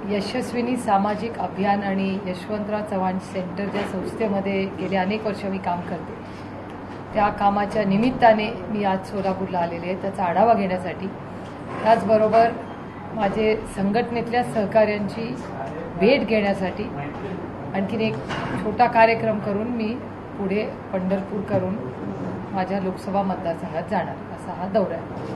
यशस्विनी सामाजिक अभियान आणि यशवंतराव चव्हाण सेंटर ज्या संस्थेमध्ये गेले अनेक वर्ष मी काम करते, त्या कामाच्या निमित्ताने मी आज सोलापूरला आलेले आहे त्याचा आढावा घेण्यासाठी. त्याचबरोबर माझे संघटनेतल्या सहकाऱ्यांची भेट घेण्यासाठी आणखीन एक छोटा कार्यक्रम करून मी पुढे पंढरपूर करून माझ्या लोकसभा मतदारसंघात जाणार, असा हा दौरा आहे.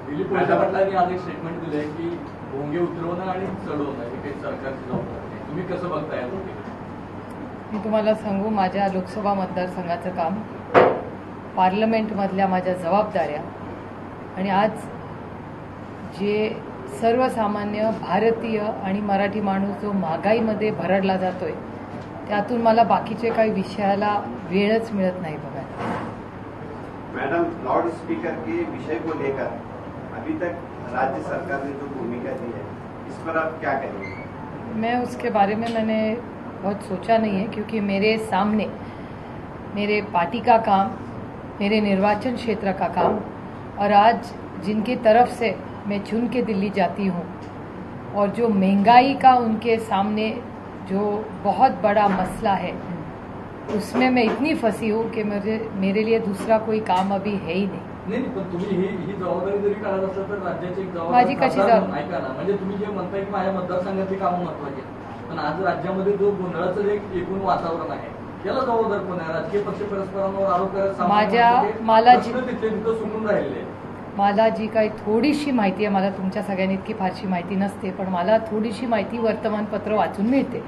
दिलीप वळसे पाटलांनी आज एक स्टेटमेंट दिलं आहे की भोंगे उतरवणं आणि चढवणं हे काही सरकारची जबाबदारी आहे. तुम्ही कसं बघताय? मी तुम्हाला सांगू, माझ्या लोकसभा मतदारसंघाचं काम, पार्लमेंटमधल्या माझ्या जबाबदाऱ्या आणि आज जे सर्वसामान्य भारतीय आणि मराठी माणूस जो महागाईमध्ये भरडला जातोय, त्यातून मला बाकीचे काही विषयाला वेळच मिळत नाही बघायला. मैडम, लाउड स्पीकर के विषय को लेकर अभी तक राज्य सरकार ने जो भूमिका दी है, इस पर आप क्या कहेंगे? मैं उसके बारे में मैंने बहुत सोचा नहीं है, क्योंकि मेरे सामने मेरे पार्टी का काम, मेरे निर्वाचन क्षेत्र का काम और आज जिनकी तरफ से मैं चुन के दिल्ली जाती हूँ और जो महंगाई का उनके सामने जो बहुत बड़ा मसला है, उसमें मैं इतनी फंसी हूँ कि मेरे लिए दूसरा कोई काम अभी है ही नहीं. नाही, पण तुम्ही ही जबाबदारी जरी काढत असाल तर राज्याची एक माझी कशी जबाबदारी? ऐका ना, म्हणजे तुम्ही जे म्हणताय की माझ्या मतदारसंघातली कामं महत्वाची आहेत, पण आज राज्यामध्ये जो गोंधळाचं जे एकूण वातावरण आहे, याला जबाबदार कोण आहे? राजकीय पक्ष परस्परांवर आरोप करत मला तिथं सुटून राहिले. मला जी काही थोडीशी माहिती आहे, मला तुमच्या सगळ्यांनी इतकी फारशी माहिती नसते, पण मला थोडीशी माहिती वर्तमानपत्र वाचून मिळते.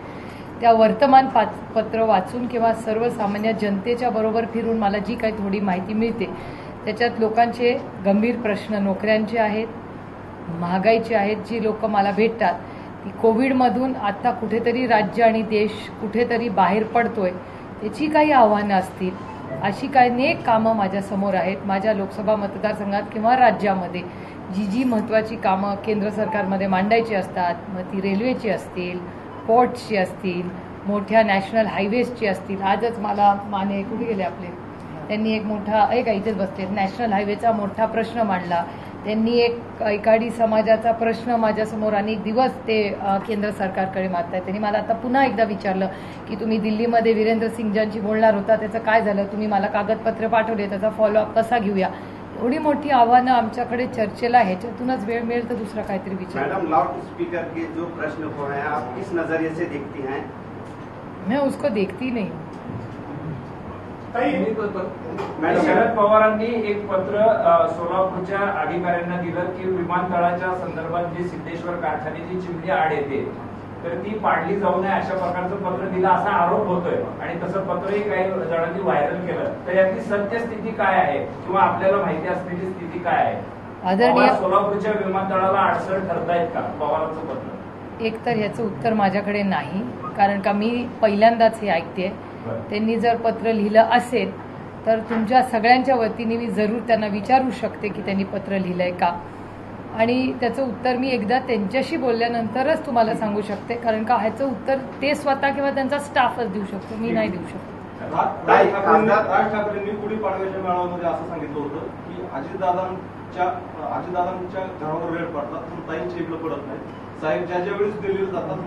त्या वर्तमानपत्र वाचून किंवा सर्वसामान्य जनतेच्या बरोबर फिरून मला जी काही थोडी माहिती मिळते, त्याच्यात लोकांचे गंभीर प्रश्न नोकऱ्यांचे आहेत, महागाईचे आहेत. जी लोक मला भेटतात ती कोविडमधून आता कुठेतरी राज्य आणि देश कुठेतरी बाहेर पडतोय, त्याची काही आव्हानं असतील, अशी काही अनेक कामं माझ्यासमोर आहेत. माझ्या लोकसभा मतदारसंघात किंवा राज्यामध्ये जी महत्त्वाची कामं केंद्र सरकारमध्ये मांडायची असतात, मग ती रेल्वेची असतील, पोर्ट्सची असतील, मोठ्या नॅशनल हायवेजची असतील. आजच मला माने कुठे गेले आपले, त्यांनी एक मोठा इथेच बसले, नॅशनल हायवेचा मोठा प्रश्न मांडला. त्यांनी एक एकाडी समाजाचा प्रश्न माझ्यासमोर अनेक दिवस ते केंद्र सरकारकडे मागतायत. त्यांनी मला आता पुन्हा एकदा विचारलं की तुम्ही दिल्लीमध्ये वीरेंद्र सिंगजांची बोलणार होता, त्याचं काय झालं? तुम्ही मला कागदपत्र पाठवले, त्याचा फॉलोअप कसा घेऊया? एवढी मोठी आव्हानं आमच्याकडे चर्चेला, ह्याच्यातूनच वेळ मिळेल तर दुसरा काहीतरी विचार. मॅडम, लाउड स्पीकर के जो प्रश्न हो रहे हैं, आप किस नजरिए से देखती हैं? मैं उसको देखती नहीं. शरद पवारांनी एक पत्र सोलापूरच्या अधिकाऱ्यांना दिलं की विमानतळाच्या संदर्भात जी सिद्धेश्वर कारखान्याची चिमणी आड येते तर ती पाडली जाऊ नये अशा प्रकारचं पत्र दिलं असा आरोप होतोय आणि तसं पत्रही काही जणांनी व्हायरल केलं. तर यातली सत्यस्थिती काय आहे किंवा आपल्याला माहिती असलेली स्थिती काय आहे? आदरणीय सोलापूरच्या विमानतळाला अडचण ठरतायत का पवारांचं पत्र? एक तर याचं उत्तर माझ्याकडे नाही, कारण का मी पहिल्यांदाच हे ऐकते. त्यांनी जर पत्र लिहिलं असेल तर तुमच्या सगळ्यांच्या वतीने मी जरूर त्यांना विचारू शकते की त्यांनी पत्र लिहिलंय का, आणि त्याचं उत्तर मी एकदा त्यांच्याशी बोलल्यानंतरच तुम्हाला सांगू शकते, कारण का ह्याचं उत्तर ते स्वतः किंवा त्यांचा स्टाफच देऊ शकतो, मी नाही देऊ शकतो. राज ठाकरेंनी गुढीपाडव्याच्या मेळाव्यामध्ये असं सांगितलं होतं की अजितदादांच्या घरावर रेड पडतात पण ताईंच्या इकडे पडत नाही. साहेब ज्या वेळेस दिल्लीला जातात,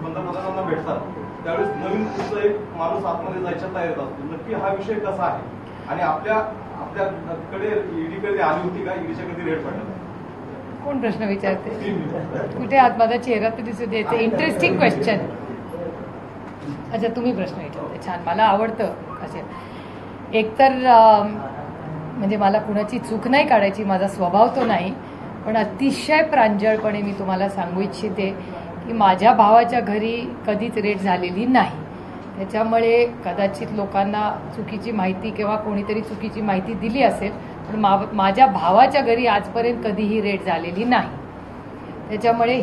पंतप्रधानांना भेटतात, त्यावेळेस नवीन कुठला एक माणूस आतमध्ये जायच्या तयारीत असतो. नक्की हा विषय कसा आहे आणि आपल्याकडे ईडीकडे आली होती का? ईडीच्या कधी रेड पडला? कोण प्रश्न विचारते? कुठे आत माझा चेहरा तर दिसू द्यायचा. Interesting question. अच्छा, तुम्ही प्रश्न विचारते, छान, मला आवडतं असे. एकतर म्हणजे मला कुणाची चूक नाही काढायची, माझा स्वभाव तो नाही, पण अतिशय प्रांजळपणे मी तुम्हाला सांगू इच्छिते की माझ्या भावाच्या घरी कधीच रेड झालेली नाही. त्याच्यामुळे कदाचित लोकांना चुकीची माहिती किंवा कोणीतरी चुकीची माहिती दिली असेल, पण माझ्या भावाच्या घरी आजपर्यंत कधीही रेड झालेली नाही. त्याच्यामुळे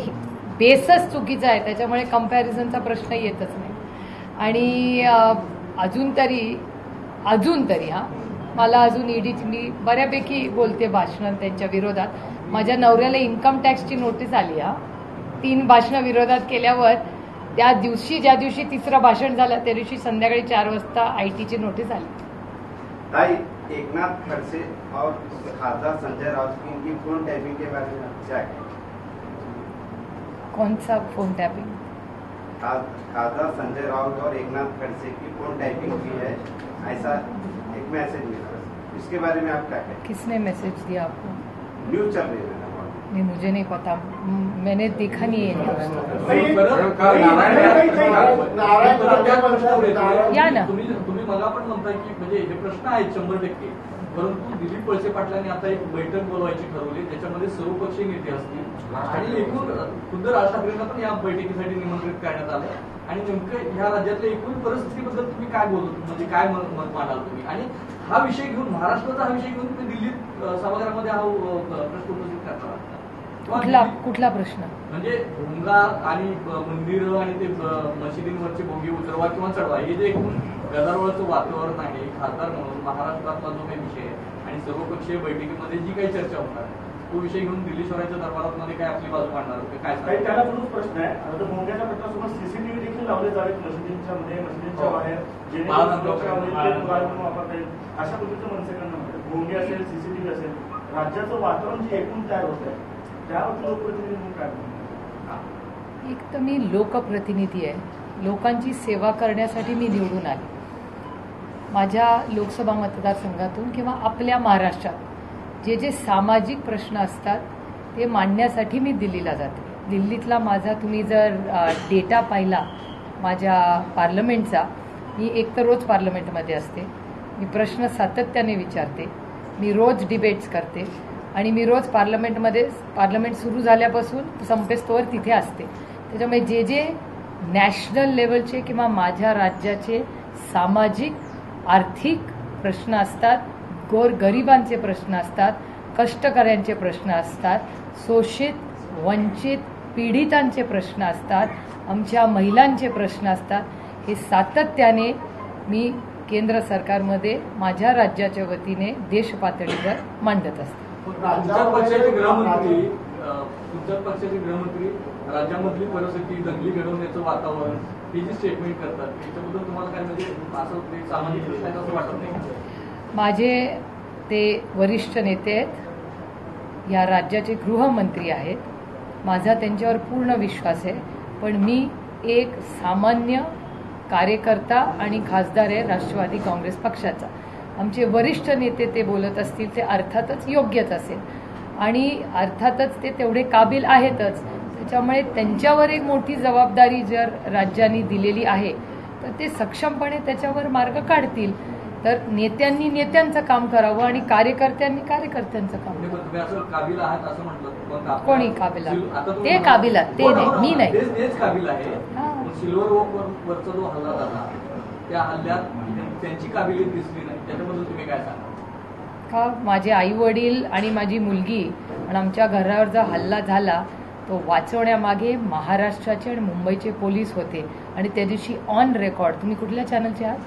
बेसच चुकीचा आहे, त्याच्यामुळे कम्पॅरिझनचा प्रश्न येतच नाही. आणि अजून तरी मला अजून ईडीची मी बऱ्यापैकी बोलते भाषणं त्यांच्या विरोधात. माझ्या नवऱ्याला इन्कम टॅक्सची नोटीस आली. 3 भाषणं विरोधात केल्यावर त्या दिवशी, ज्या दिवशी तिसरं भाषण झालं त्या दिवशी संध्याकाळी 4 वाजता आयटीची नोटीस आली. एकनाथ खड़से और खासदार संजय राउत की इनकी फोन टैपिंग के बारे में क्या कहें? कौन सा फोन टैपिंग? खासदार संजय राउत और एकनाथ खड़से की फोन टैपिंग की है, ऐसा एक मैसेज मिला, इसके बारे में आप क्या कहें? किसने मैसेज दिया आपको? न्यूज चल रही है मैडम। नहीं, मुझे नहीं पता, मैंने देखा नहीं है न्यूज। या ना तुम्ही मला पण म्हणताय की म्हणजे हे प्रश्न आहेत 100%, परंतु दिलीप वळसे पाटलांनी आता एक बैठक बोलवायची ठरवली, त्याच्यामध्ये सर्वपक्षीय नेते असतील आणि एकूण खुद्द राज ठाकरेंना पण या बैठकीसाठी निमंत्रित करण्यात आलं. आणि नेमकं ह्या राज्यातल्या एकूण परिस्थितीबद्दल तुम्ही काय बोलतो, म्हणजे काय मत मांडाल तुम्ही? आणि हा विषय घेऊन, महाराष्ट्राचा हा विषय घेऊन तुम्ही दिल्लीत सभागृहामध्ये हा प्रश्न उपस्थित करणार आहात? कुठला प्रश्न? म्हणजे भोंगा आणि मंदिरं आणि ते मशिदींवरचे भोंगे उतरवा किंवा चढवा, हे जे एकूण गदारोळाचं वातावरण आहे, खासदार म्हणून महाराष्ट्रातला जो काही विषय आहे आणि सर्वपक्षीय बैठकीमध्ये जी काही चर्चा होणार तो विषय घेऊन दिल्ली शहराच्या दरबारामध्ये काय आपली बाजू मांडणार, काय त्याला म्हणून प्रश्न आहे. आता भोंग्याच्या प्रश्नासोबत सीसीटीव्ही देखील लावले जावेत मशिदींच्या मध्ये, मशिदींच्या बाहेर, जेणेकरून वापरता येईल अशा पद्धतीचं मनसेकडनं म्हणतात. भोंगे असेल, सीसीटीव्ही असेल, राज्याचं वातावरण जे एकूण तयार होत आहे त्यावर लोकप्रतिनिधी म्हणून काय म्हणतात? एक तर मी लोकप्रतिनिधी आहे, लोकांची सेवा करण्यासाठी मी निवडून आले. माझ्या लोकसभा मतदारसंघातून किंवा आपल्या महाराष्ट्रात जे जे सामाजिक प्रश्न असतात ते मांडण्यासाठी मी दिल्लीला जाते. दिल्लीतला माझा तुम्ही जर डेटा पाहिला माझ्या पार्लमेंटचा, मी एक तर रोज पार्लमेंटमध्ये असते, मी प्रश्न सातत्याने विचारते, मी रोज डिबेट्स करते आणि मी रोज पार्लमेंट सुरू झाल्यापासून संपेस्तोवर तिथे असते. त्याच्यामुळे जे जे नॅशनल लेवलचे किंवा माझ्या राज्याचे सामाजिक आर्थिक प्रश्न असतात, गोरगरिबांचे प्रश्न असतात, कष्टकऱ्यांचे प्रश्न असतात, शोषित वंचित पीडितांचे प्रश्न असतात, आमच्या महिलांचे प्रश्न असतात, हे सातत्याने मी केंद्र सरकारमध्ये माझ्या राज्याच्या वतीने देश पातळीवर मांडत असते. तुमच्या पक्षाचे गृहमंत्री राज्यामधली परिस्थिती, दंगली घडवण्याचं वातावरण, हे जे स्टेटमेंट करतात त्याच्याबद्दल तुम्हाला काय, म्हणजे असं सामाजिक प्रश्न आहे असं वाटत नाही? माझे ते वरिष्ठ नेते आहेत, या राज्याचे गृहमंत्री आहेत, माझा त्यांच्यावर पूर्ण विश्वास आहे. पण मी एक सामान्य कार्यकर्ता आणि खासदार आहे राष्ट्रवादी काँग्रेस पक्षाचा. आमचे वरिष्ठ नेते ते बोलत असतील ते अर्थातच योग्यच असेल आणि अर्थातच ते तेवढे काबिल आहेतच. त्याच्यामुळे त्यांच्यावर एक मोठी जबाबदारी जर राज्यांनी दिलेली आहे तर ते सक्षमपणे त्याच्यावर मार्ग काढतील. तर नेत्यांनी नेत्यांचं काम करावं आणि कार्यकर्त्यांनी कार्यकर्त्यांचं काम करावं. तुम्ही असं काबिल आहात असं म्हटलं, कोणी काबिल आहे? ते काबिल आहेत, ते नाही, मी नाही. तेच काबिल आहे. सिल्वर वरचा जो हल्ला झाला त्या हल्ल्यात त्यांची काबिलियत दिसली नाही, त्याच्याबद्दल तुम्ही काय सांगा? का माझे आई वडील आणि माझी मुलगी आणि आमच्या घरावर जो हल्ला झाला तो वाचवण्यामागे महाराष्ट्राचे आणि मुंबईचे पोलीस होते. आणि त्या दिवशी ऑन रेकॉर्ड, तुम्ही कुठल्या चॅनलचे आहात?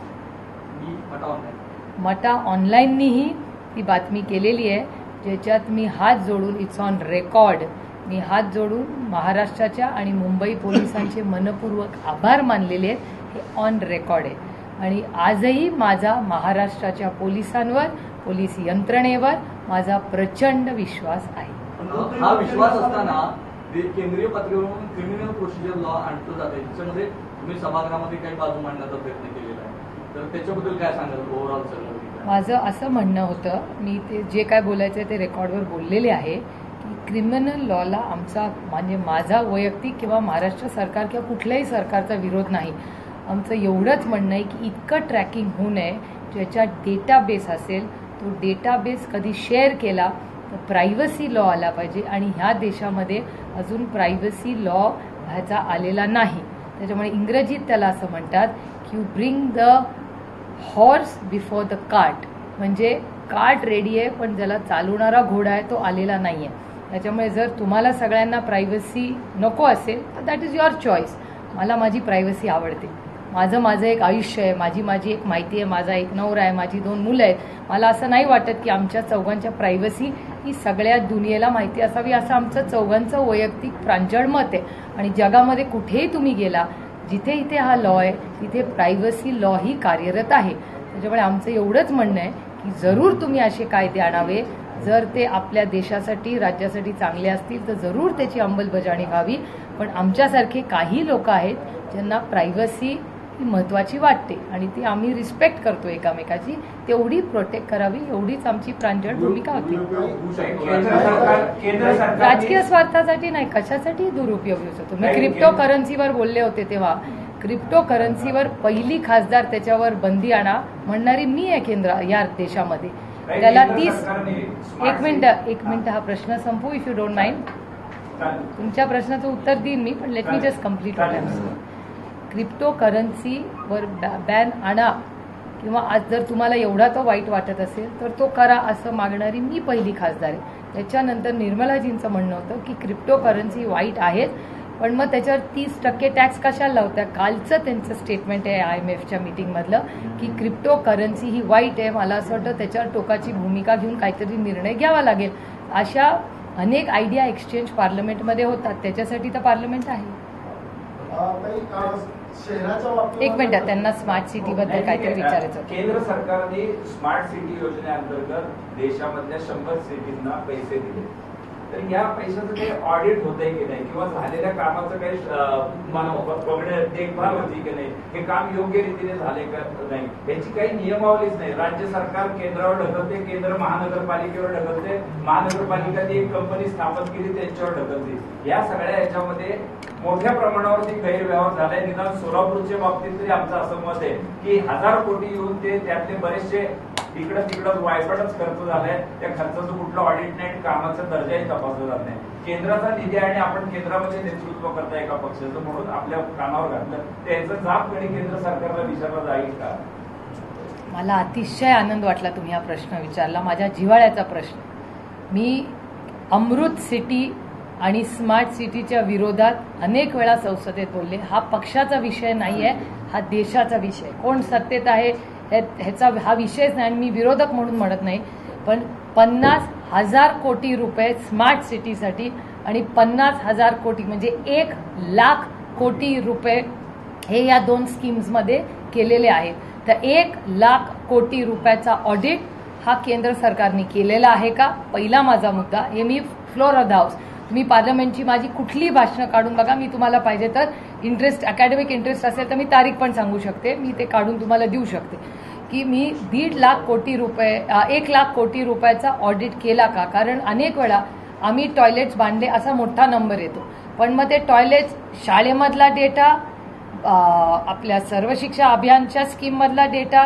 मटा ऑनलाईननीही ती बातमी केलेली आहे, ज्याच्यात मी हात जोडून, इट्स ऑन रेकॉर्ड, मी हात जोडून महाराष्ट्राच्या आणि मुंबई पोलिसांचे मनपूर्वक आभार मानलेले आहेत. हे ऑन रेकॉर्ड आहे. आणि आजही माझा महाराष्ट्राच्या पोलिसांवर, पोलीस यंत्रणेवर माझा प्रचंड विश्वास आहे. हा विश्वास असताना केंद्रीय पातळीवरून क्रिमिनल प्रोसिजर लॉ आणलं जाते, त्याच्यामध्ये तुम्ही सभागृहामध्ये काही बाजू मांडण्याचा प्रयत्न केलेला आहे, तर त्याच्याबद्दल काय सांगाल ओव्हरऑल सगळं? माझं असं म्हणणं होतं, मी ते जे काय बोलायचं ते रेकॉर्डवर बोललेले आहे की क्रिमिनल लॉला आमचा, म्हणजे माझा वैयक्तिक किंवा महाराष्ट्र सरकार किंवा कुठल्याही सरकारचा विरोध नाही. आमचं एवढंच म्हणणं आहे की इतकं ट्रॅकिंग होऊ नये, ज्याच्यात डेटाबेस असेल तो डेटाबेस कधी शेअर केला तर प्रायव्हसी लॉ आला पाहिजे. आणि ह्या देशामध्ये अजून प्रायव्हसी लॉ ह्याचा आलेला नाही. त्याच्यामुळे इंग्रजीत त्याला असं म्हणतात की you bring the horse before the cart, म्हणजे कार्ट रेडी आहे पण ज्याला चालवणारा घोडा आहे तो आलेला नाही आहे. त्याच्यामुळे जर तुम्हाला सगळ्यांना प्रायव्हसी नको असेल तर दॅट इज युअर चॉईस. मला माझी प्रायव्हसी आवडते. माझं एक आयुष्य आहे, माझी एक माहिती आहे, माझा एक नवरा आहे, माझी 2 मुलं आहेत. मला असं नाही वाटत की आमच्या चौघांच्या प्रायव्हसी ही सगळ्या दुनियेला माहिती असावी, असं आमचं चौघांचं वैयक्तिक प्रांजळ मत आहे. आणि जगामध्ये कुठेही तुम्ही गेला, जिथे इथे हा लॉ आहे तिथे प्रायव्हसी लॉ ही कार्यरत आहे. त्याच्यामुळे आमचं एवढंच म्हणणं आहे की जरूर तुम्ही असे कायदे आणावे, जर ते आपल्या देशासाठी राज्यासाठी चांगले असतील तर जरूर त्याची अंमलबजावणी व्हावी. पण आमच्यासारखे काही लोक आहेत ज्यांना प्रायव्हसी ही महत्त्वाची वाटते आणि ती आम्ही रिस्पेक्ट करतो एकमेकाची, तेवढी प्रोटेक्ट करावी एवढीच आमची प्रांजळ भूमिका होती. राजकीय स्वार्थासाठी नाही, कशासाठी दुरुपयोग होतो. मी क्रिप्टो करन्सीवर बोलले होते तेव्हा क्रिप्टो करन्सीवर पहिली खासदार त्याच्यावर बंदी आणा म्हणणारी मी आहे केंद्र या देशामध्ये. त्याला 30 एक मिनिट हा प्रश्न संपू इफ यू डोंट माइंड. तुमच्या प्रश्नाचं उत्तर देईन मी, पण let me just complete crypto करन्सीवर बॅन आणा किंवा आज जर तुम्हाला एवढा तो वाईट वाटत असेल तर तो करा असं मागणारी मी पहिली खासदार आहे. त्याच्यानंतर निर्मलाजींचं म्हणणं होतं की क्रिप्टो करन्सी वाईट आहेच, पण मग त्याच्यावर 30% टॅक्स कशाला लावत्या. कालचं त्यांचं स्टेटमेंट आहे IMFच्या मीटिंगमधलं की क्रिप्टो करन्सी ही वाईट आहे. मला असं वाटतं त्याच्यावर टोकाची भूमिका घेऊन काहीतरी निर्णय घ्यावा लागेल. अशा अनेक आयडिया एक्सचेंज पार्लमेंटमध्ये होतात, त्याच्यासाठी तर पार्लमेंट आहे. एक मिनिट, त्यांना स्मार्ट सिटी बद्दल काहीतरी विचारायचं होतं. केंद्र सरकारने स्मार्ट सिटी योजनेअंतर्गत देशामधल्या 100 सिटीजना पैसे दिले, तर या पैशाचं काही ऑडिट होतंय की नाही किंवा झालेल्या कामाचं काही देखभाल होती की नाही, हे काम योग्य रीतीने झाले का नाही याची काही नियमावलीच नाही. राज्य सरकार केंद्रावर ढकलते, केंद्र महानगरपालिकेवर ढकलते, महानगरपालिकांनी एक कंपनी स्थापन केली त्यांच्यावर ढकलते. या सगळ्या याच्यामध्ये मोठ्या प्रमाणावरती गैरव्यवहार झालाय. निदान सोलापूरच्या बाबतीत तरी आमचं असं मत आहे की 1000 कोटी येऊन ते त्यातले बरेचसे तिकडं वायपटच खर्च झालाय. त्या खर्चाचं कुठलं ऑडिट नाही, कामाचा दर्जाही तपासला जात नाही. केंद्राचा निधी आणि आपण केंद्रामध्ये नेतृत्व करता एका पक्षाचं म्हणून आपल्या कानावर घातलं, त्याचा जाब कधी केंद्र सरकारला विचारला जाईल का? मला अतिशय आनंद वाटला तुम्ही हा प्रश्न विचारला, माझ्या जिव्हाळ्याचा प्रश्न. मी अमृत सिटी आणि स्मार्ट सिटीच्या विरोधात अनेक वेळा संसदेत बोलले. हा पक्षाचा विषय नाहीये, हा देशाचा विषय. कोण सत्तेत आहे ह्याचा हा विषयच नाही. मी विरोधक म्हणून म्हणत नाही, पण 50,000 कोटी रुपये स्मार्ट सिटीसाठी आणि 50,000 कोटी म्हणजे 1,00,000 कोटी रुपये हे या 2 स्कीम्समध्ये केलेले आहेत. तर 1,00,000 कोटी रुपयाचा ऑडिट हा केंद्र सरकारने केलेला आहे का, पहिला माझा मुद्दा. हे मी फ्लोर ऑफ द हाऊस, तुम्ही पार्लमेंटची माझी कुठलीही भाषणं काढून बघा, मी तुम्हाला पाहिजे तर अकॅडमिक इंटरेस्ट असेल तर मी तारीख पण सांगू शकते, मी ते काढून तुम्हाला देऊ शकते की मी 1,50,000 कोटी रुपये 1,00,000 कोटी रुपयाचा ऑडिट केला का. कारण अनेक वेळा आम्ही टॉयलेट्स बांधले असा मोठा नंबर येतो, पण मग ते टॉयलेट्स शाळेमधला डेटा, आपल्या सर्व शिक्षा अभियानच्या स्कीममधला डेटा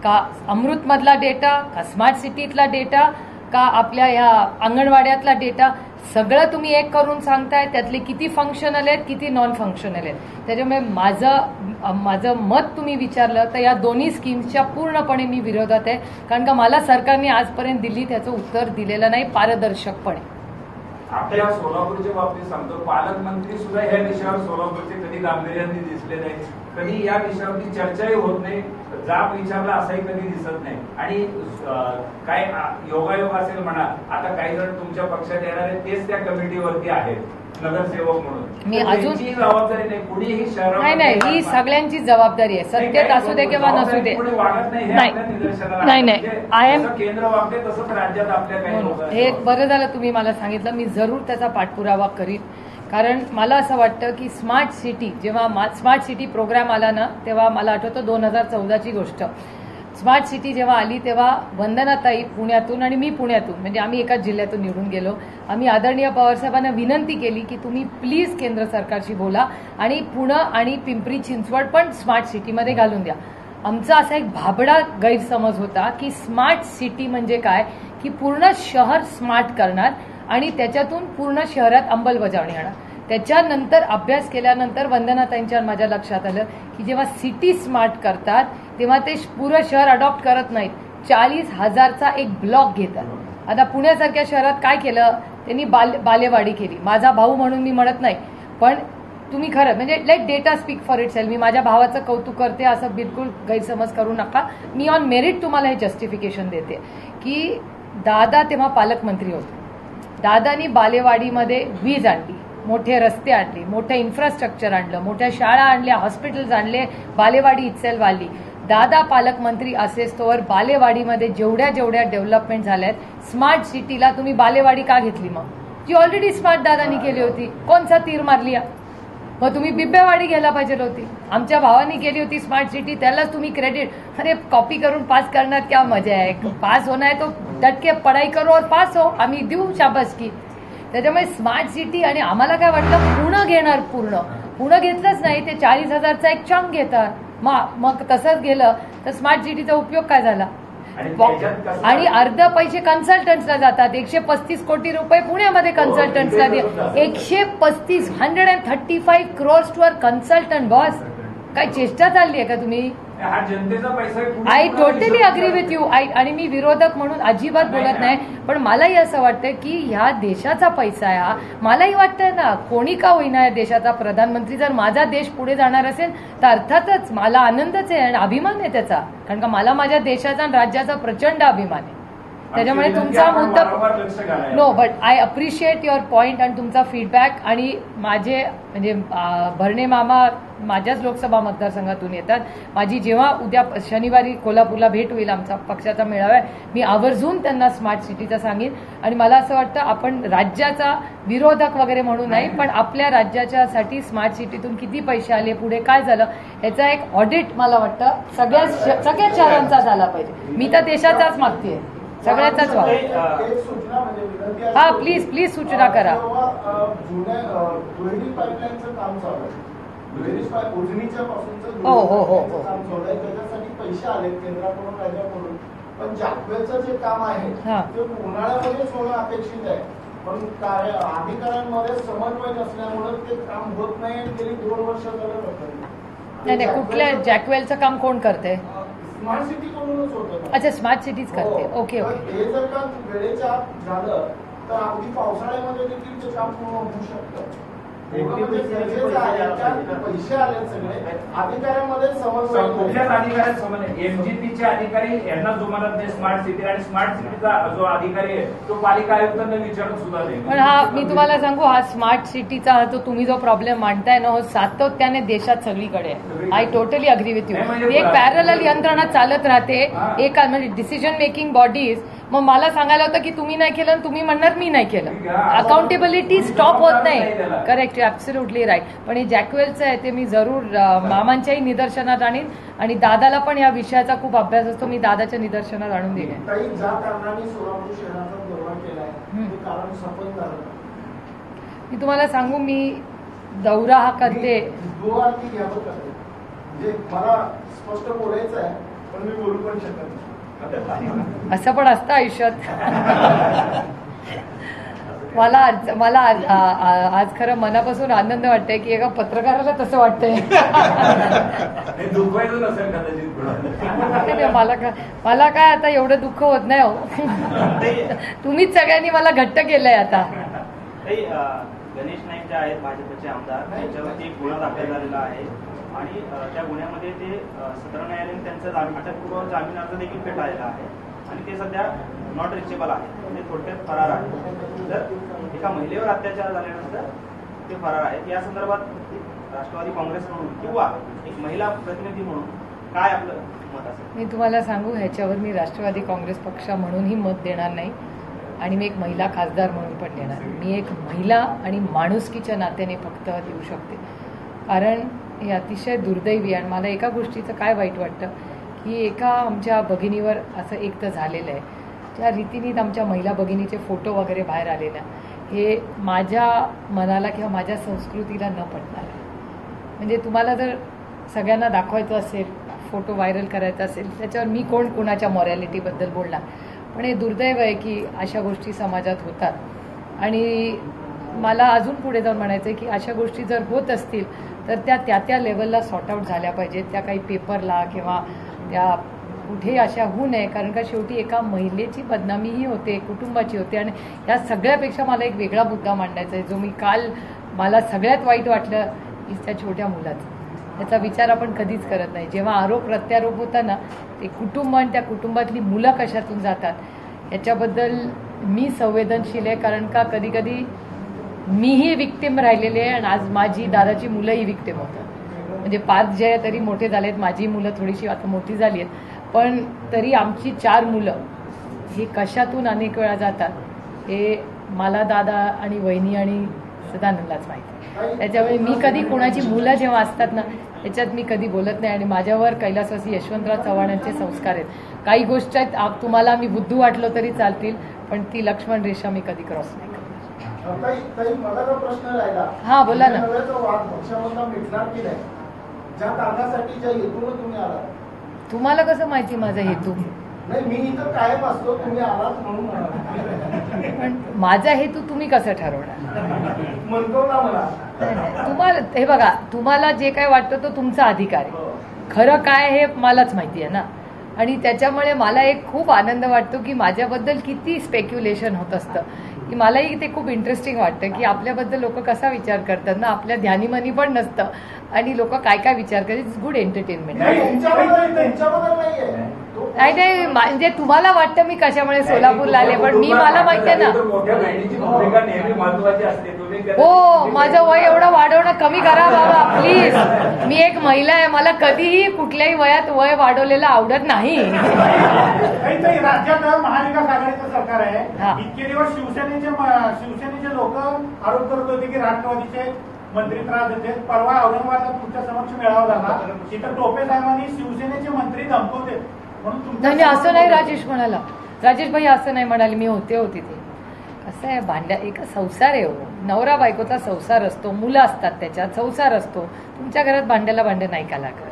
का, अमृतमधला डेटा का, स्मार्ट सिटीतला डेटा का, आपल्या ह्या अंगणवाड्यातला डेटा, सगळं तुम्ही एक करून सांगताय. त्यातले किती फंक्शनल आहेत, किती नॉन फंक्शनल आहेत. त्याच्यामुळे माझं मत तुम्ही विचारलं तर या दोन्ही स्कीम्सच्या पूर्णपणे मी विरोधात आहे. कारण का मला सरकारने आजपर्यंत दिल्ली त्याचं उत्तर दिलेलं नाही पारदर्शकपणे. आपल्या सोलापूरच्या बाबतीत सांगतो, पालकमंत्री सुद्धा या विषयावर सोलापूरचे कधी गांभीर्याने दिसले नाही, कधी या विषयावरती चर्चाही होत नाही, जाब विचारला असंही कधी दिसत नाही. आणि काय योगायोग असेल म्हणा, आता काही जण तुमच्या पक्षात येणारे तेच त्या कमिटीवरती आहेत नगरसेवक म्हणून. मी अजून जबाबदारी नाही, कुणीही शहरात नाही, ही सगळ्यांची जबाबदारी आहे, सत्तेत असू दे किंवा नसू दे. वागत नाही, आय एम केंद्र वागते तसंच राज्यात आपल्या काही लोक. हे बरं झालं तुम्ही मला सांगितलं, मी जरूर त्याचा पाठपुरावा करीन. कारण मला असं वाटतं की स्मार्ट सिटी, जेव्हा स्मार्ट सिटी प्रोग्राम आला ना, तेव्हा मला आठवतं 2014ची गोष्ट. स्मार्ट सिटी जेव्हा आली तेव्हा वंदनाताई पुण्यातून आणि मी पुण्यातून, म्हणजे आम्ही एकाच जिल्ह्यातून निवडून गेलो. आम्ही आदरणीय पवारसाहेबांना विनंती केली की तुम्ही प्लीज केंद्र सरकारशी बोला आणि पुणे आणि पिंपरी चिंचवड पण स्मार्ट सिटीमध्ये घालून द्या. आमचा असा एक भाबडा गैरसमज होता की स्मार्ट सिटी म्हणजे काय, की पूर्ण शहर स्मार्ट करणार आणि त्याच्यातून पूर्ण शहरात अंमलबजावणी आणणार. त्याच्यानंतर अभ्यास केल्यानंतर वंदनाताईंच्या माझ्या लक्षात आलं की जेव्हा सिटी स्मार्ट करतात तेव्हा ते पुरं शहर अडॉप्ट करत नाहीत, 40,000चा एक ब्लॉक घेतात. आता पुण्यासारख्या शहरात काय केलं त्यांनी, बालेवाडी केली. माझा भाऊ म्हणून मी म्हणत नाही, पण तुम्ही खरं म्हणजे let data speak for itself. मी माझ्या भावाचं कौतुक करते असं बिलकुल गैरसमज करू नका. मी ऑन मेरिट तुम्हाला हे जस्टिफिकेशन देते की दादा तेव्हा पालकमंत्री होते. दादानी बालेवाडीमध्ये वीज आणली, मोठे रस्ते आणले, मोठे इन्फ्रास्ट्रक्चर आणलं, मोठ्या शाळा आणल्या, हॉस्पिटल्स आणले, बालेवाडी इटसेल्फ आली. दादा पालकमंत्री असेस्तोवर बालेवाडीमध्ये जेवढ्या डेव्हलपमेंट झाल्यात, स्मार्ट सिटीला तुम्ही बालेवाडी का घेतली? मग जी ऑलरेडी स्मार्ट दादानी केली होती, कोणचा तीर मारली? मग तुम्ही बिब्यावाडी घ्यायला पाहिजे होती. आमच्या भावानी केली होती स्मार्ट सिटी, त्यालाच तुम्ही क्रेडिट. अरे कॉपी करून पास करण्यात क्या मजा आहे? पास होना है तो डटके पढ़ाई करो और पास हो, आम्ही देऊ शाबासकी. त्याच्यामुळे स्मार्ट सिटी. आणि आम्हाला काय वाटलं पुणे घेणार, पुणे घेतलंच नाही, ते 40,000चा एक चंक घेतात. मग तसंच गेलं तर स्मार्ट सिटीचा उपयोग काय झाला? आणि अर्ध पैसे कन्सल्टंट्सला जातात. 135 कोटी रुपये पुण्यामध्ये कन्सल्टंट्सला दिले. 135 crores टू कन्सल्टंट. बॉस काय चेष्टा चालली आहे का तुम्ही? हा जनतेचा पैसा. I totally agree with you. आणि मी विरोधक म्हणून अजिबात बोलत नाही, पण मलाही असं वाटतं की ह्या देशाचा पैसा आहे हा. मलाही वाटतंय ना, कोणी का होईना या देशाचा प्रधानमंत्री जर माझा देश पुढे जाणार असेल तर अर्थातच मला आनंदच आहे आणि अभिमान आहे त्याचा, कारण का मला माझ्या देशाचा आणि राज्याचा प्रचंड अभिमान आहे. त्याच्यामुळे तुमचा मुद्दा no, but I appreciate your point आणि तुमचा फीडबॅक. आणि माझे म्हणजे भरणे मामा माझ्याच लोकसभा मतदारसंघातून येतात. माझी जेव्हा उद्या शनिवारी कोल्हापूरला भेट होईल, आमचा पक्षाचा मेळावा आहे, मी आवर्जून त्यांना स्मार्ट सिटीचा सांगेन. आणि मला असं वाटतं आपण राज्याचा विरोधक वगैरे म्हणून नाही, पण आपल्या राज्याच्यासाठी स्मार्ट सिटीतून किती पैसे आले, पुढे काय झालं, याचा एक ऑडिट मला वाटतं सगळ्या शहरांचा झाला पाहिजे. मी तर देशाचाच मागतेय, सगळ्याचाच हा. प्लीज सूचना करा. हो. त्याच्यासाठी पैसे आले केंद्राकडून राज्याकडून, पण जॅकवेलचं जे काम आहे ते उन्हाळ्यामध्येच होणं अपेक्षित आहे. पण अधिकाऱ्यांमध्ये समन्वय नसल्यामुळे ते काम होत नाही. गेली 2 वर्ष झालं. नाही, कुठल्या जॅकवेलचं काम कोण करते? स्मार्ट सिटी कडूनच होतं. अच्छा, स्मार्ट सिटीज करते. ओके. हे जर का वेळेच्या आत झालं तर अगदी पावसाळ्यामध्ये देखील ते काम पूर्ण होऊ शकतं. पैसे आले सगळे अधिकाऱ्यांमध्ये समन्वय. कुठल्याच अधिकाऱ्यात समन्वय. एमजीपीचे अधिकारी यांना जुमानत नाही स्मार्ट सिटी, आणि स्मार्ट सिटीचा जो अधिकारी आहे तो पालिका आयुक्तांना विचारत सुद्धा नाही. पण हा मी तुम्हाला सांगू, हा स्मार्ट सिटीचा तो तुम्ही जो प्रॉब्लेम मांडताय ना, हो सातत्याने देशात सगळीकडे. I totally agree with you. एक पॅरलल यंत्रणा चालत राहते, एक म्हणजे डिसिजन मेकिंग बॉडीज. मग मला सांगायला होतं की तुम्ही नाही केलं, तुम्ही म्हणणार मी नाही केलं. अकाउंटेबिलिटी स्टॉप होत नाही. Correct, absolutely right. पण हे जॅकवेलचं आहे ते मी जरूर मामांच्याही निदर्शनात आणीन, आणि दादाला पण या विषयाचा खूप अभ्यास असतो, मी दादाच्या निदर्शनात आणून दिले. ज्या कारणाने सोलापूर शहराचा दौरा केलाय ते कारण सफल झालं. मी तुम्हाला सांगू, मी दौरा हा करते. म्हणजे मला स्पष्ट बोलायचं आहे, पण मी बोलू पण शकत नाही. असं पण असतं आयुष्यात. मला आज खरं मनापासून आनंद वाटतंय की एका पत्रकाराला तसं वाटतंय. मला काय आता एवढं दुःख होत नाही हो. तुम्हीच सगळ्यांनी मला घट्ट केलंय आता. गणेश नाईक जे आहेत भाजपचे आमदार, त्यांच्यावरती एक गुन्हा दाखल झालेला आहे आणि त्या गुन्ह्यामध्ये ते सत्र न्यायालयाने त्यांचा अटकपूर्व जामीन अर्ज देखील फेटाळलेला आहे आणि ते सध्या नॉट रिचेबल आहे, ते थोडक्यात फरार आहे. तर एका महिलेवर अत्याचार झाल्यानंतर ते फरार आहेत. या संदर्भात राष्ट्रवादी काँग्रेस म्हणून किंवा एक महिला प्रतिनिधी म्हणून काय आपलं मत असेल? मी तुम्हाला सांगू, ह्याच्यावर मी राष्ट्रवादी काँग्रेस पक्ष म्हणूनही मत देणार नाही आणि मी एक महिला खासदार म्हणून पण देणार. मी एक महिला आणि माणुसकीच्या नात्याने फक्त देऊ शकते, कारण हे अतिशय दुर्दैवी. आणि मला एका गोष्टीचं काय वाईट वाटतं की एका आमच्या भगिनीवर असं एक तर झालेलं आहे, ज्या रीतीने आमच्या महिला भगिनीचे फोटो वगैरे बाहेर आलेले, हे माझ्या मनाला किंवा माझ्या संस्कृतीला न पटणार आहे. म्हणजे तुम्हाला जर सगळ्यांना दाखवायचं असेल, फोटो व्हायरल करायचा असेल, त्याच्यावर मी कोणाच्या मॉरॅलिटीबद्दल बोलणार. पण हे दुर्दैव आहे की अशा गोष्टी समाजात होतात. आणि मला अजून पुढे जाऊन म्हणायचं आहे की अशा गोष्टी जर होत असतील तर त्या लेवलला सॉर्ट आऊट झाल्या पाहिजेत. त्या काही पेपरला किंवा त्या कुठेही अशा होऊ नये, कारण का शेवटी एका महिलेची बदनामीही होते, कुटुंबाची होते. आणि या सगळ्यापेक्षा मला एक वेगळा मुद्दा मांडायचा आहे, जो मी काल मला सगळ्यात वाईट वाटलं की त्या छोट्या मुलाचा. त्याचा विचार आपण कधीच करत नाही. जेव्हा आरोप प्रत्यारोप होता ना, ते कुटुंब आणि त्या कुटुंबातली मुलं कशातून जातात याच्याबद्दल मी संवेदनशील आहे. कारण का कधी कधी मीही विक्टिम राहिलेले आहे आणि आज माझी दादाची मुलंही विक्टिम होतात. म्हणजे 5 जे तरी मोठे झालेत, माझी मुलं थोडीशी आता मोठी झाली आहेत, पण तरी आमची 4 मुलं ही कशातून अनेक वेळा जातात हे मला, दादा आणि वहिनी आणि सदानंदलाच माहिती आहे. त्याच्यामुळे मी कधी कोणाची मुलं जेव्हा असतात ना त्याच्यात मी कधी बोलत नाही. आणि माझ्यावर कैलासवासी यशवंतराव चव्हाण यांचे संस्कार आहेत. काही गोष्टी आहेत तुम्हाला मी बुद्धू वाटलो तरी चालतील, पण ती लक्ष्मण रेषा मी कधी क्रॉस नाही करणार. मला जो प्रश्न राहिला, हा बोला ना. वाद पक्षामधला मिटणार की नाही, ज्या कारणासाठी ज्या हेतून तुम्ही आला, तुम्हाला कसं माहिती माझा हेतू? नाही, मी इथं कायम असतो, तुम्ही आलात म्हणून. पण माझा हेतू तुम्ही कसं ठरवणार? म्हणतो ना मला. तुम्हाला हे बघा, तुम्हाला जे काय वाटतं तो तुमचा अधिकार आहे. खरं काय हे मलाच माहिती आहे ना. आणि त्याच्यामुळे मला एक खूप आनंद वाटतो की माझ्याबद्दल किती स्पेक्युलेशन होत असतं, की मलाही ते खूप इंटरेस्टिंग वाटतं की आपल्याबद्दल लोक कसा विचार करतात ना. आपल्या ध्यानीमनी पण नसतं आणि लोक काय काय विचार करतात. It's good entertainment. नाही म्हणजे तुम्हाला वाटतं मी कशामुळे सोलापूरला आले, पण मी मला माहिती आहे ना. हो, माझं वय एवढं वाढवणं कमी करा बाबा प्लीज. मी एक महिला आहे, मला कधीही कुठल्याही वयात वय वाढवलेलं आवडत नाही. राज्यात महाविकास आघाडीचं सरकार आहे. इतके दिवस शिवसेनेचे लोक आरोप करत होते की राष्ट्रवादीचे मंत्री त्रास देते. परवा औरंगाबादला तुमच्या समक्ष मेळावा झाला, तिथं टोपे साहेबांनी शिवसेनेचे मंत्री धमकवते म्हणून. नाही, असं नाही राजेश म्हणाला. राजेश भाई असं नाही म्हणाले. मी होते तिथे. कसं आहे, भांड्या एक संसार आहे हो. नवरा बायकोचा संसार असतो, मुलं असतात, त्याच्यात संसार असतो. तुमच्या घरात भांड्याला भांडे नाही का लागत?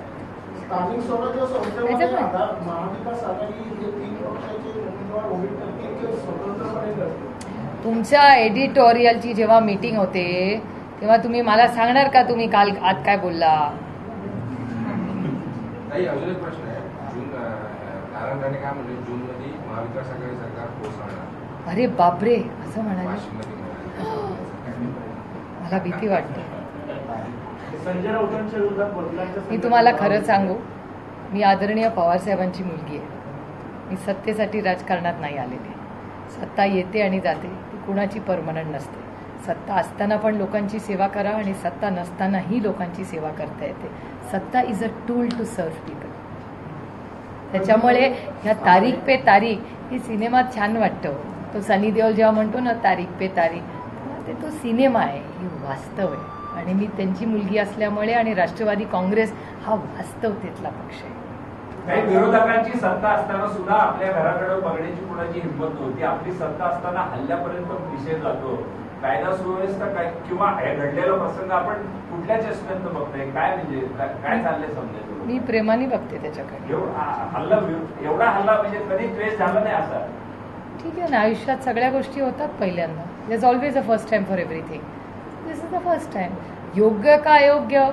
तुमच्या एडिटोरियलची जेव्हा मीटिंग होते तेव्हा तुम्ही मला सांगणार का तुम्ही काल आज काय बोलला? अजून एक प्रश्न आहे. नारायण राणे काय म्हणले, जून मध्ये महाविकास आघाडी सरकार कोसळणार. अरे बापरे, असं म्हणाले. मला भीती वाटते. संजय राऊतांच्या विरोधात बदलांच्या मी तुम्हाला खरं सांगू, मी आदरणीय पवारसाहेबांची मुलगी आहे. मी सत्तेसाठी राजकारणात नाही आलेली. सत्ता येते आणि जाते, ती कुणाची परमनंट नसते. सत्ता असताना पण लोकांची सेवा करा आणि सत्ता नसतानाही लोकांची सेवा करता येते. सत्ता is a tool to serve people. त्याच्यामुळे ह्या तारीख पे तारीख ही सिनेमात छान वाटतं. तो सनी देओल जेव्हा म्हणतो ना तारीख पे तारीख, ते तो सिनेमा आहे, ही वास्तव आहे. आणि मी त्यांची मुलगी असल्यामुळे आणि राष्ट्रवादी काँग्रेस हा वास्तवतेतला पक्ष आहे. काही विरोधकांची सत्ता असताना सुद्धा आपल्या घराकडे बघण्याची कुणाची हिंमत नव्हती. आपली सत्ता असताना हल्ल्यापर्यंत विषय जातो. कायदा सुव्यवस्था काय किंवा हे घडलेला प्रसंग आपण कुठल्या चष्म्यात बघताय? काय म्हणजे काय चाललंय समजायचं? मी प्रेमाने बघते त्याच्याकडे. एवढा हल्ला म्हणजे कधी द्वेष झाला नाही असा? ठीक आहे ना, आयुष्यात सगळ्या गोष्टी होतात पहिल्यांदा. There is always a first time for everything. This is the first time. योग्य का अयोग्य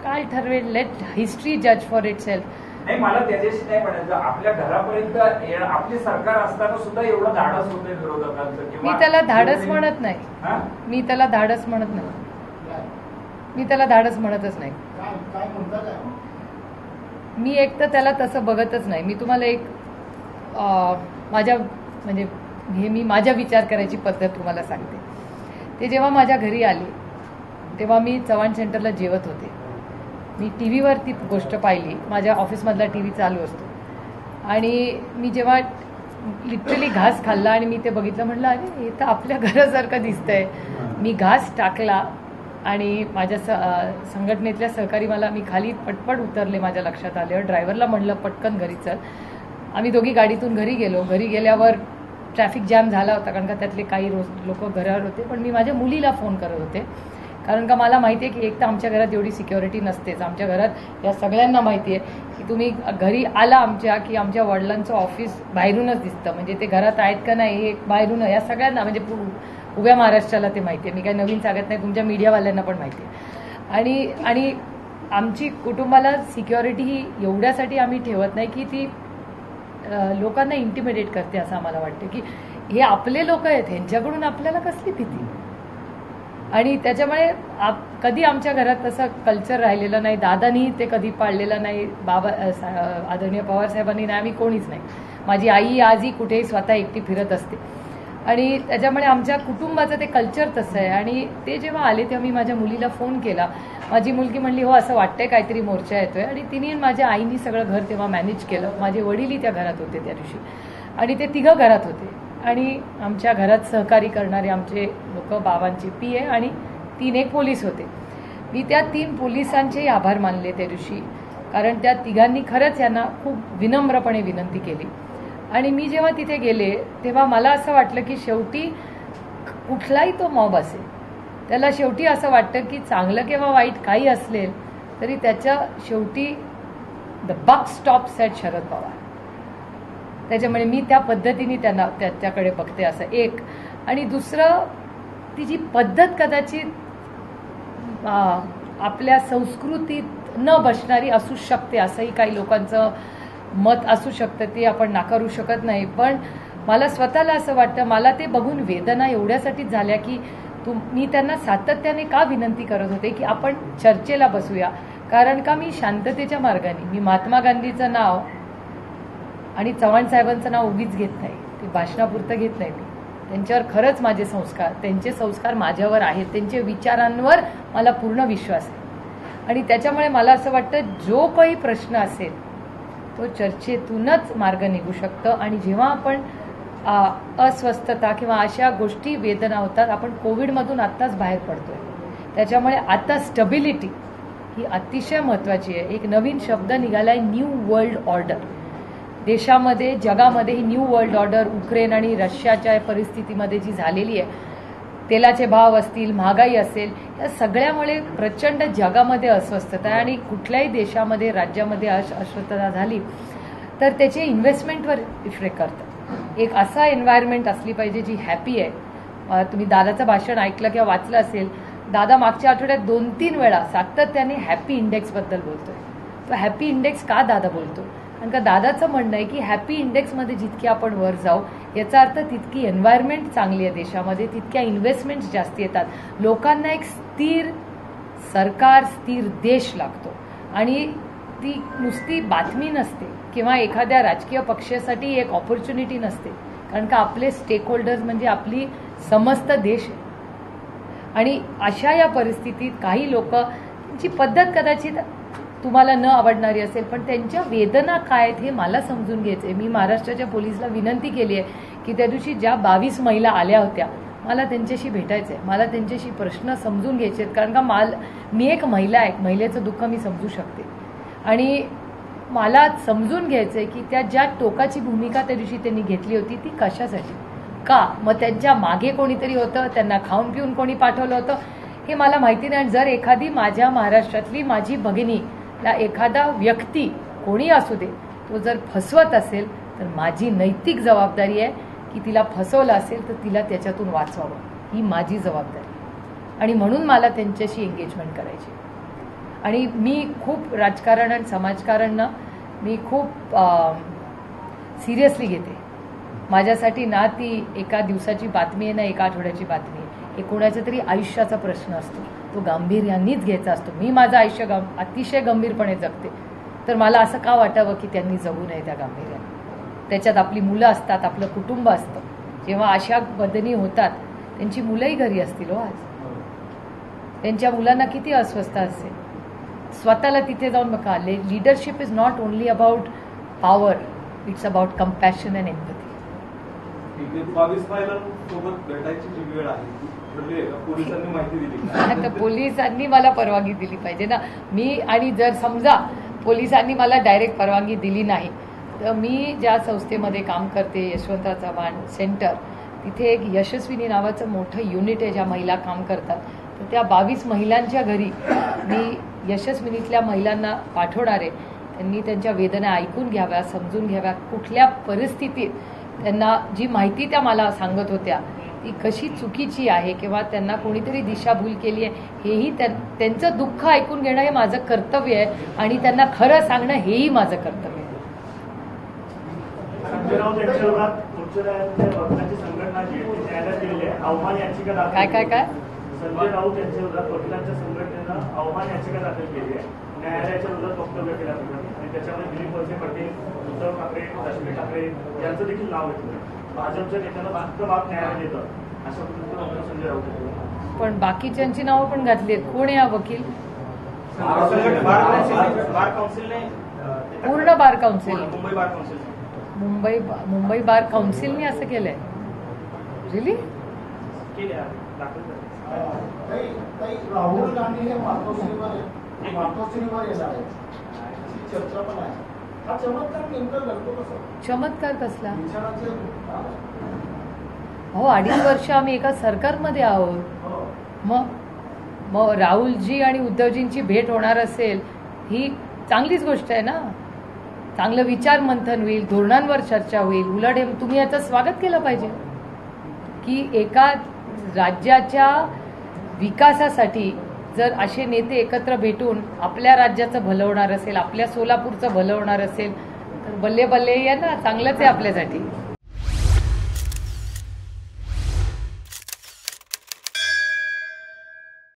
काय ठरवेल, लेट हिस्ट्री जज फॉर इट सेल्फ. नाही, मला त्याच्याशी नाही म्हणायचं. आपल्या घरापर्यंत आपले सरकार असताना सुद्धा एवढं धाडस होते विरोधकांचं. मी त्याला धाडस म्हणत नाही. मी त्याला धाडस म्हणत नाही. मी त्याला धाडस म्हणतच नाही. मी एक तर त्याला तसं बघतच नाही. मी तुम्हाला एक माझ्या म्हणजे हे मी माझ्या विचार करायची पद्धत तुम्हाला सांगते. ते जेव्हा माझ्या घरी आले तेव्हा मी चव्हाण सेंटरला जेवत होते. मी टी व्हीवर ती गोष्ट पाहिली. माझ्या ऑफिसमधला टी व्ही चालू असतो आणि मी जेव्हा लिटरली घास खाल्ला आणि मी ते बघितलं, म्हटलं अरे हे तर आपल्या घरासारखं दिसतंय. मी घास टाकला आणि माझ्या संघटनेतल्या सहकारी मी खाली पटपट उतरले. माझ्या लक्षात आल्यावर ड्रायव्हरला म्हणलं पटकन घरी चल. आम्ही दोघी गाडीतून घरी गेलो. घरी गेल्यावर ट्रॅफिक जॅम झाला होता कारण का त्यातले काही लोक घरावर होते. पण मी माझ्या मुलीला फोन करत होते कारण का मला माहिती आहे की एक तर आमच्या घरात एवढी सिक्युरिटी नसतेच. आमच्या घरात या सगळ्यांना माहिती आहे की तुम्ही घरी आला आमच्या की आमच्या वडिलांचं ऑफिस बाहेरूनच दिसतं. म्हणजे ते घरात आहेत का नाही हे बाहेरून या सगळ्यांना म्हणजे उभ्या महाराष्ट्राला ते माहिती आहे. मी काही नवीन सांगत नाही, तुमच्या मीडियावाल्यांना पण माहिती आहे. आणि आमची कुटुंबाला सिक्युरिटी ही एवढ्यासाठी आम्ही ठेवत नाही की ती लोकांना इंटिमिडेट करते असं आम्हाला वाटतं की हे आपले लोक आहेत, ह्यांच्याकडून आपल्याला कसली भीती. आणि त्याच्यामुळे कधी आमच्या घरात तसं कल्चर राहिलेलं नाही. दादानी ते कधी पाळलेलं नाही. बाबा आदरणीय पवारसाहेबांनी नाही, आम्ही कोणीच नाही. माझी आई आजही कुठेही स्वतः एकटी फिरत असते. आणि त्याच्यामुळे आमच्या कुटुंबाचं ते कल्चर तसं आहे. आणि ते जेव्हा आले तेव्हा मी माझ्या मुलीला फोन केला. माझी मुलगी म्हणली हो असं वाटतंय काहीतरी मोर्चा येतोय. आणि तिने माझ्या आईनी सगळं घर तेव्हा मॅनेज केलं. माझे वडीलही त्या घरात होते त्या दिवशी आणि ते तिघं घरात होते. आणि आमच्या घरात सहकारी करणारे आमचे लोक, बाबांचे PA आणि 3 एक पोलीस होते. मी त्या 3 पोलिसांचेही आभार मानले त्या दिवशी, कारण त्या तिघांनी खरंच यांना खूप विनम्रपणे विनंती केली. आणि मी जेव्हा तिथे गेले तेव्हा मला असं वाटलं की शेवटी कुठलाही तो मॉब असेल त्याला शेवटी असं वाटतं की चांगलं किंवा वाईट काही असलेल तरी त्याच्या शेवटी the buck stops at Sharad Pawar. त्याच्यामुळे मी त्या पद्धतीने त्यांना त्याच्याकडे बघते असं एक. आणि दुसरं, ती जी पद्धत कदाचित आपल्या संस्कृतीत न बसणारी असू शकते असंही काही लोकांचं मत असू शकतं, ते आपण नाकारू शकत नाही. पण मला स्वतःला असं वाटतं, मला ते बघून वेदना एवढ्यासाठीच झाल्या की मी त्यांना सातत्याने का विनंती करत होते की आपण चर्चेला बसूया. कारण का मी शांततेच्या मार्गाने, मी महात्मा गांधीचं नाव आणि चव्हाण साहेबांचं नाव उगीच घेत नाही, ते भाषणापुरतं घेत नाही. मी त्यांच्यावर खरंच माझे संस्कार, त्यांचे संस्कार माझ्यावर आहेत, त्यांच्या विचारांवर मला पूर्ण विश्वास आहे. आणि त्याच्यामुळे मला असं वाटतं जो काही प्रश्न असेल तो चर्चेतूनच मार्ग निघू शकतं. आणि जेव्हा आपण अस्वस्थता किंवा अशा गोष्टी वेदना होतात, आपण कोविडमधून आत्ताच बाहेर पडतोय. त्याच्यामुळे आता स्टॅबिलिटी ही अतिशय महत्त्वाची आहे. एक नवीन शब्द निघालाय, न्यू वर्ल्ड ऑर्डर. देशामध्ये, जगामध्ये ही न्यू वर्ल्ड ऑर्डर उक्रेन आणि रशियाच्या परिस्थितीमध्ये जी झालेली आहे, तेलाचे भाव असतील, महागाई असेल, या सगळ्यामुळे प्रचंड जगामध्ये अस्वस्थता आहे. आणि कुठल्याही देशामध्ये, राज्यामध्ये अस्वस्थता झाली तर त्याचे इन्व्हेस्टमेंटवर इफेक्ट करतं. एक असा एन्व्हायरमेंट असली पाहिजे जी हॅपी आहे. तुम्ही दादाचं भाषण ऐकलं किंवा वाचलं असेल, दादा मागच्या आठवड्यात 2-3 वेळा सातत्याने हॅपी इंडेक्सबद्दल बोलतोय. तो हॅपी इंडेक्स का दादा बोलतो? कारण का दादाचं म्हणणं आहे की हॅपी इंडेक्समध्ये जितकी आपण वर जाऊ, याचा अर्थ तितकी एन्व्हायरमेंट चांगली आहे देशामध्ये, तितक्या इन्व्हेस्टमेंट्स जास्त येतात. लोकांना एक स्थिर सरकार, स्थिर देश लागतो. आणि ती नुसती बातमी नसते किंवा एखाद्या राजकीय पक्षासाठी एक ऑपॉर्च्युनिटी नसते, कारण का आपले स्टेक होल्डर्स म्हणजे आपली समस्त देश आहे. आणि अशा या परिस्थितीत काही लोक, त्यांची पद्धत कदाचित तुम्हाला न आवडणारी असेल, पण त्यांच्या वेदना काय आहेत हे मला समजून घ्यायचे. मी महाराष्ट्राच्या पोलिसला विनंती केली आहे की त्या दिवशी ज्या 22 महिला आल्या होत्या, मला त्यांच्याशी भेटायचं आहे, मला त्यांच्याशी प्रश्न समजून घ्यायचे आहेत. कारण का मी एक महिला आहे, महिलेचं दुःख मी समजू शकते. आणि मला समजून घ्यायचं आहे की त्या ज्या टोकाची भूमिका त्या दिवशी त्यांनी घेतली होती ती कशासाठी, का, मग त्यांच्या मागे कोणीतरी होतं, त्यांना खाऊन पिऊन कोणी पाठवलं होतं हे मला माहिती नाही. आणि जर एखादी माझ्या महाराष्ट्रातली माझी भगिनी, एखादा व्यक्ती कोणी असू दे, तो जर फसवत असेल तर माझी नैतिक जबाबदारी आहे की तिला फसवलं असेल तर तिला त्याच्यातून वाचवावं, ही माझी जबाबदारी. आणि म्हणून मला त्यांच्याशी एंगेजमेंट करायची. आणि मी खूप राजकारण आणि समाजकारणनं मी खूप सिरियसली घेते. माझ्यासाठी ना ती एका दिवसाची बातमी आहे ना एका आठवड्याची बातमी आहे. हे कोणाच्या तरी आयुष्याचा प्रश्न असतो, तो गांभीर्यानेच घ्यायचा असतो. मी माझं आयुष्य अतिशय गंभीरपणे जगते, तर मला असं का वाटावं की त्यांनी जगू नये त्या गांभीर्याने. त्याच्यात आपली मुलं असतात, आपलं कुटुंब असतं. जेव्हा अशा बदनी होतात, त्यांची मुलंही घरी असतील हो आज, त्यांच्या मुलांना किती अस्वस्थता असेल. स्वतःला तिथे जाऊन बघा. Leadership is not only about power, it's about compassion and empathy. 22 महिलांसोबत भेटायची जी वेळ आहे पोलिसांनी माहिती दिली, आता पोलिसांनी मला परवानगी दिली पाहिजे ना. मी आणि जर समजा पोलिसांनी मला डायरेक्ट परवानगी दिली नाही तर मी ज्या संस्थेमध्ये काम करते, यशवंतराव चव्हाण सेंटर, तिथे एक यशस्विनी नावाचं मोठं युनिट आहे ज्या महिला काम करतात. तर त्या 22 महिलांच्या घरी मी यशस्विनीतल्या महिलांना पाठवणार आहे. त्यांनी त्यांच्या वेदना ऐकून घ्याव्या, समजून घ्याव्या. कुठल्या परिस्थितीत त्यांना जी माहिती त्या मला सांगत होत्या ती कशी चुकीची आहे किंवा त्यांना कोणीतरी दिशाभूल केली आहे, हेही त्यांचं दुःख ऐकून घेणं हे माझं कर्तव्य आहे. आणि त्यांना खरं सांगणं हेही माझं कर्तव्य आहे. संजय राऊत यांच्या विरोधात उच्च न्यायालयाच्या वकिलांची संघटना जी न्यायालयात दिलेली आहे, आव्हान याचिका दाखल काय काय काय संजय राऊत यांच्या विरोधात वकिलांच्या संघटनेनं आव्हान याचिका दाखल केली आहे न्यायालयाच्या विरोधात वक्तव्य केल्याप्रकरणी. आणि त्याच्यामध्ये दिलीप वळसे पाटील, उद्धव ठाकरे, रश्मी ठाकरे यांचं देखील नाव घेतलं. भाजपच्या नेत्यांना फक्त माफ न्यायालय देतं अशा पद्धतीचं वक्तव्य संजय राऊत यांनी. पण बाकीच्यांची नावं पण घातली आहेत. कोण आहे हा वकील? बार काउन्सिलने पूर्ण bar council, Mumbai bar council Mumbai bar काउन्सिलने असं केलंय? रिली? राहुल गांधी हे मातोश्रीवर येणार आहे अशी चर्चा पण आहे. हा चमत्कार नेमका घडतो कसं? चमत्कार कसला? विचाराचे हो, 2.5 वर्ष आम्ही एका सरकारमध्ये आहोत. मग राहुलजी आणि उद्धवजींची भेट होणार असेल ही चांगलीच गोष्ट आहे ना. चांगलं विचार मंथन होईल, धोरणांवर चर्चा होईल. उलट तुम्ही याचं स्वागत केलं पाहिजे की एका राज्याच्या विकासासाठी जर असे नेते एकत्र भेटून आपल्या राज्याचं भलं होणार असेल, आपल्या सोलापूरचं भलं होणार असेल तर बल्ले बल्ले या ना, चांगलंच आहे आपल्यासाठी.